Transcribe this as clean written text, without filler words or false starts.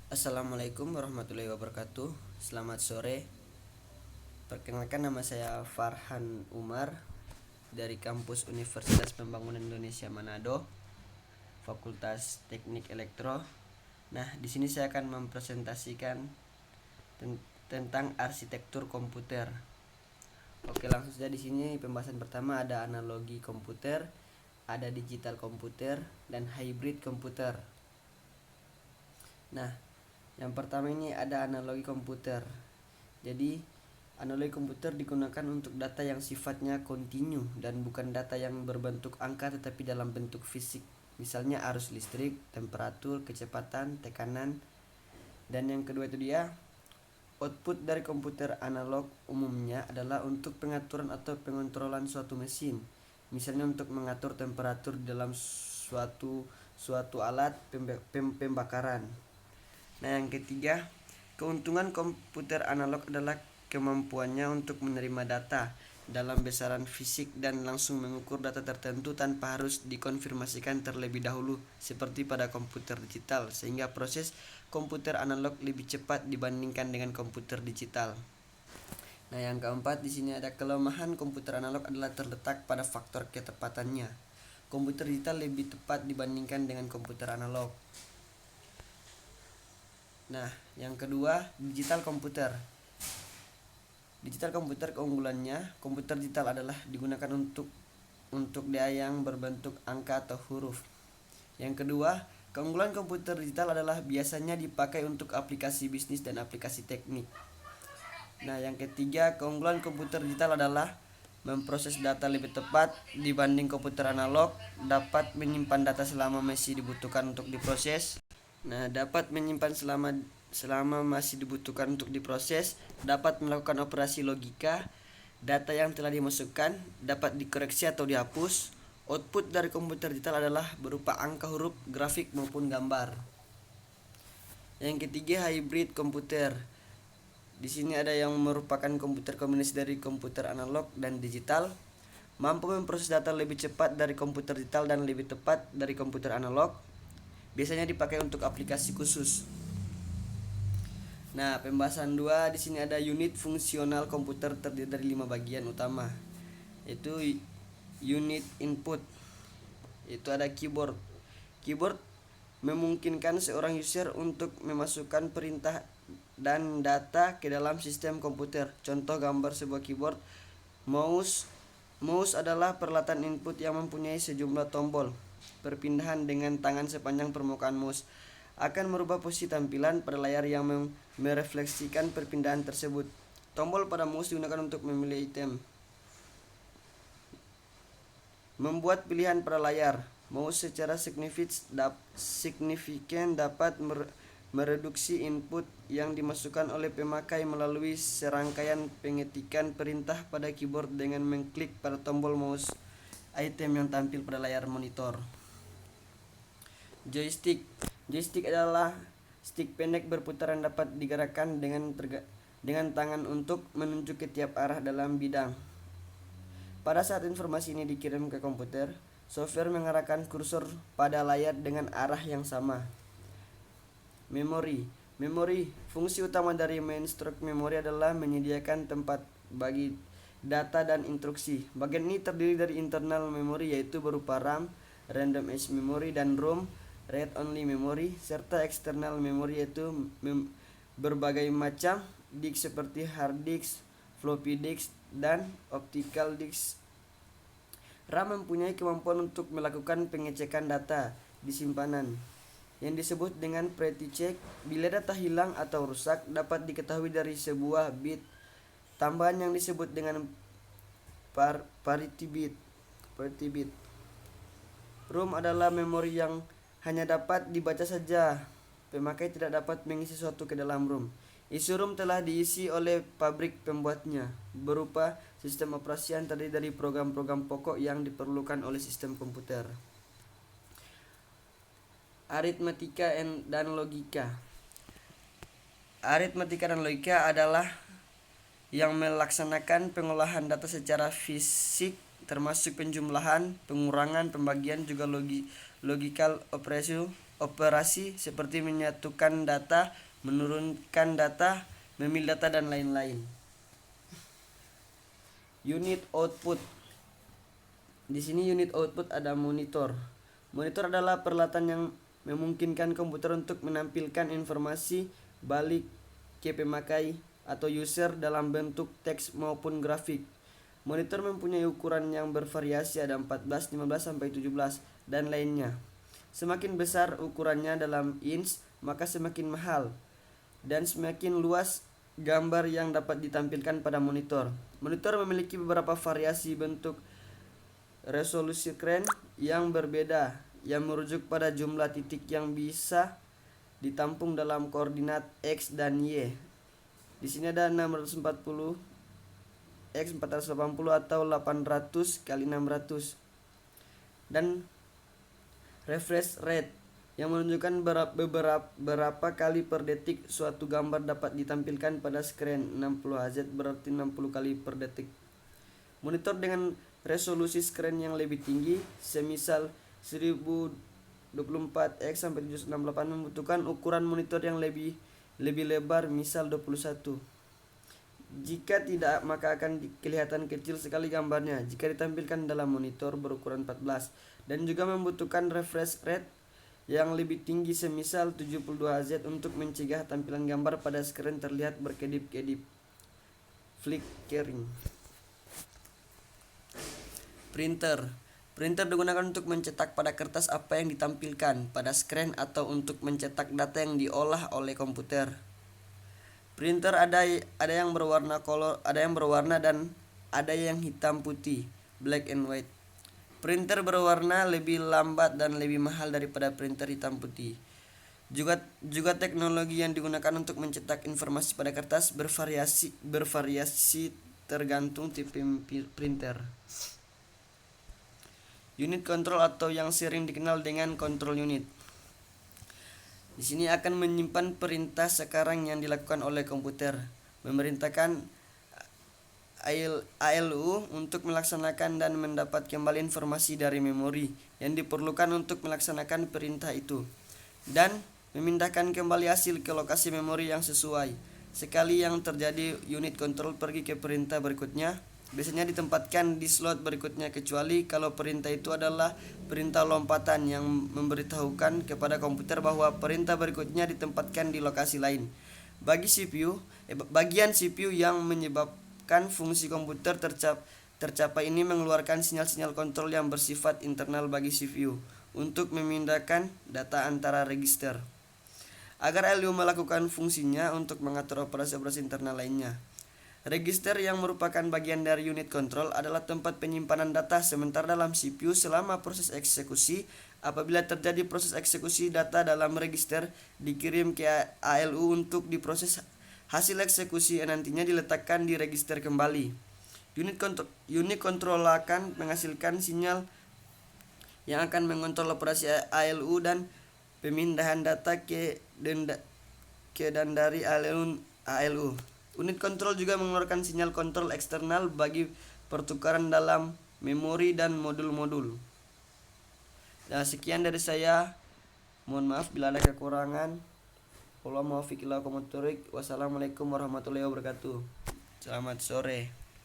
Assalamualaikum warahmatullahi wabarakatuh. Selamat sore. Perkenalkan, nama saya Farhan Umar dari kampus Universitas Pembangunan Indonesia Manado, Fakultas Teknik Elektro. Nah, di sini saya akan mempresentasikan tentang arsitektur komputer. Oke, langsung saja. Di sini pembahasan pertama ada analogi komputer, ada digital komputer, dan hybrid komputer. Nah, yang pertama ini ada analogi komputer. Jadi, analogi komputer digunakan untuk data yang sifatnya kontinu dan bukan data yang berbentuk angka tetapi dalam bentuk fisik. Misalnya arus listrik, temperatur, kecepatan, tekanan. Dan yang kedua itu dia output dari komputer analog umumnya adalah untuk pengaturan atau pengontrolan suatu mesin. Misalnya untuk mengatur temperatur dalam suatu alat pembakaran. Nah, yang ketiga, keuntungan komputer analog adalah kemampuannya untuk menerima data dalam besaran fisik dan langsung mengukur data tertentu tanpa harus dikonfirmasikan terlebih dahulu seperti pada komputer digital, sehingga proses komputer analog lebih cepat dibandingkan dengan komputer digital. Nah, yang keempat di sini ada kelemahan komputer analog adalah terletak pada faktor ketepatannya. Komputer digital lebih tepat dibandingkan dengan komputer analog. Nah, yang kedua, digital komputer. Digital komputer keunggulannya, komputer digital adalah digunakan untuk daya yang berbentuk angka atau huruf. Yang kedua, keunggulan komputer digital adalah biasanya dipakai untuk aplikasi bisnis dan aplikasi teknik. Nah, yang ketiga, keunggulan komputer digital adalah memproses data lebih tepat dibanding komputer analog, dapat menyimpan data selama masih dibutuhkan untuk diproses. Nah, dapat menyimpan selama masih dibutuhkan untuk diproses, dapat melakukan operasi logika, data yang telah dimasukkan dapat dikoreksi atau dihapus. Output dari komputer digital adalah berupa angka, huruf, grafik maupun gambar. Yang ketiga, hybrid komputer. Di sini ada yang merupakan komputer kombinasi dari komputer analog dan digital, mampu memproses data lebih cepat dari komputer digital dan lebih tepat dari komputer analog. Biasanya dipakai untuk aplikasi khusus. Nah, pembahasan 2 di sini ada unit fungsional komputer terdiri dari 5 bagian utama. Yaitu unit input. Itu ada keyboard. Keyboard memungkinkan seorang user untuk memasukkan perintah dan data ke dalam sistem komputer. Contoh gambar sebuah keyboard. Mouse adalah peralatan input yang mempunyai sejumlah tombol. Perpindahan dengan tangan sepanjang permukaan mouse akan merubah posisi tampilan pada layar yang merefleksikan perpindahan tersebut. Tombol pada mouse digunakan untuk memilih item. Membuat pilihan pada layar. Mouse secara signifikan dapat mereduksi input yang dimasukkan oleh pemakai melalui serangkaian pengetikan perintah pada keyboard dengan mengklik pada tombol mouse item yang tampil pada layar monitor. Joystick. Joystick adalah stick pendek berputar yang dapat digerakkan dengan tangan untuk menunjuk ke tiap arah dalam bidang. Pada saat informasi ini dikirim ke komputer, software mengarahkan kursor pada layar dengan arah yang sama. Memori. Fungsi utama dari mainstream memori adalah menyediakan tempat bagi data dan instruksi. Bagian ini terdiri dari internal memory yaitu berupa RAM, random access memory, dan ROM, read only memory, serta external memory yaitu berbagai macam disk seperti hard disk, floppy disk, dan optical disk. RAM mempunyai kemampuan untuk melakukan pengecekan data di simpanan yang disebut dengan parity check. Bila data hilang atau rusak dapat diketahui dari sebuah bit tambahan yang disebut dengan parity bit. ROM adalah memori yang hanya dapat dibaca saja. Pemakai tidak dapat mengisi sesuatu ke dalam ROM. Isi ROM telah diisi oleh pabrik pembuatnya, berupa sistem operasi yang terdiri dari program-program pokok yang diperlukan oleh sistem komputer. Aritmatika dan logika. Aritmatika dan logika adalah yang melaksanakan pengolahan data secara fisik, termasuk penjumlahan, pengurangan, pembagian, juga logical operation. operasi seperti menyatukan data, menurunkan data, memilih data, dan lain-lain. Unit output. Di sini unit output ada monitor. Monitor adalah peralatan yang memungkinkan komputer untuk menampilkan informasi balik ke pemakai atau user dalam bentuk teks maupun grafik. Monitor mempunyai ukuran yang bervariasi, ada 14, 15 sampai 17 dan lainnya. Semakin besar ukurannya dalam inch, maka semakin mahal dan semakin luas gambar yang dapat ditampilkan pada monitor. Monitor memiliki beberapa variasi bentuk resolusi screen yang berbeda yang merujuk pada jumlah titik yang bisa ditampung dalam koordinat X dan Y. Di sini ada 640 X 480 atau 800 kali 600. Dan refresh rate yang menunjukkan berapa kali per detik suatu gambar dapat ditampilkan pada screen. 60 Hz berarti 60 kali per detik. Monitor dengan resolusi screen yang lebih tinggi, semisal 1024x sampai 768, membutuhkan ukuran monitor yang lebih lebar, misal 21. Jika tidak, maka akan kelihatan kecil sekali gambarnya jika ditampilkan dalam monitor berukuran 14, dan juga membutuhkan refresh rate yang lebih tinggi, semisal 72 Hz, untuk mencegah tampilan gambar pada screen terlihat berkedip-kedip, flickering. Printer. Printer digunakan untuk mencetak pada kertas apa yang ditampilkan pada screen atau untuk mencetak data yang diolah oleh komputer. Printer ada yang berwarna dan ada yang hitam putih, black and white. Printer berwarna lebih lambat dan lebih mahal daripada printer hitam putih. Juga teknologi yang digunakan untuk mencetak informasi pada kertas bervariasi tergantung tipe printer. Unit kontrol atau yang sering dikenal dengan control unit. Di sini akan menyimpan perintah sekarang yang dilakukan oleh komputer. Memerintahkan ALU untuk melaksanakan dan mendapat kembali informasi dari memori yang diperlukan untuk melaksanakan perintah itu, dan memindahkan kembali hasil ke lokasi memori yang sesuai. Sekali yang terjadi, unit kontrol pergi ke perintah berikutnya, biasanya ditempatkan di slot berikutnya, kecuali kalau perintah itu adalah perintah lompatan yang memberitahukan kepada komputer bahwa perintah berikutnya ditempatkan di lokasi lain. Bagian CPU yang menyebabkan fungsi komputer tercapai ini mengeluarkan sinyal-sinyal kontrol yang bersifat internal bagi CPU untuk memindahkan data antara register, agar ALU melakukan fungsinya untuk mengatur operasi-operasi internal lainnya. Register yang merupakan bagian dari unit kontrol adalah tempat penyimpanan data sementara dalam CPU selama proses eksekusi. Apabila terjadi proses eksekusi, data dalam register dikirim ke ALU untuk diproses. Hasil eksekusi nantinya diletakkan di register kembali. Unit kontrol akan menghasilkan sinyal yang akan mengontrol operasi ALU dan pemindahan data ke dan dari ALU. Unit kontrol juga mengeluarkan sinyal kontrol eksternal bagi pertukaran dalam memori dan modul-modul. Nah, sekian dari saya. Mohon maaf bila ada kekurangan. Wassalamualaikum warahmatullahi wabarakatuh. Selamat sore.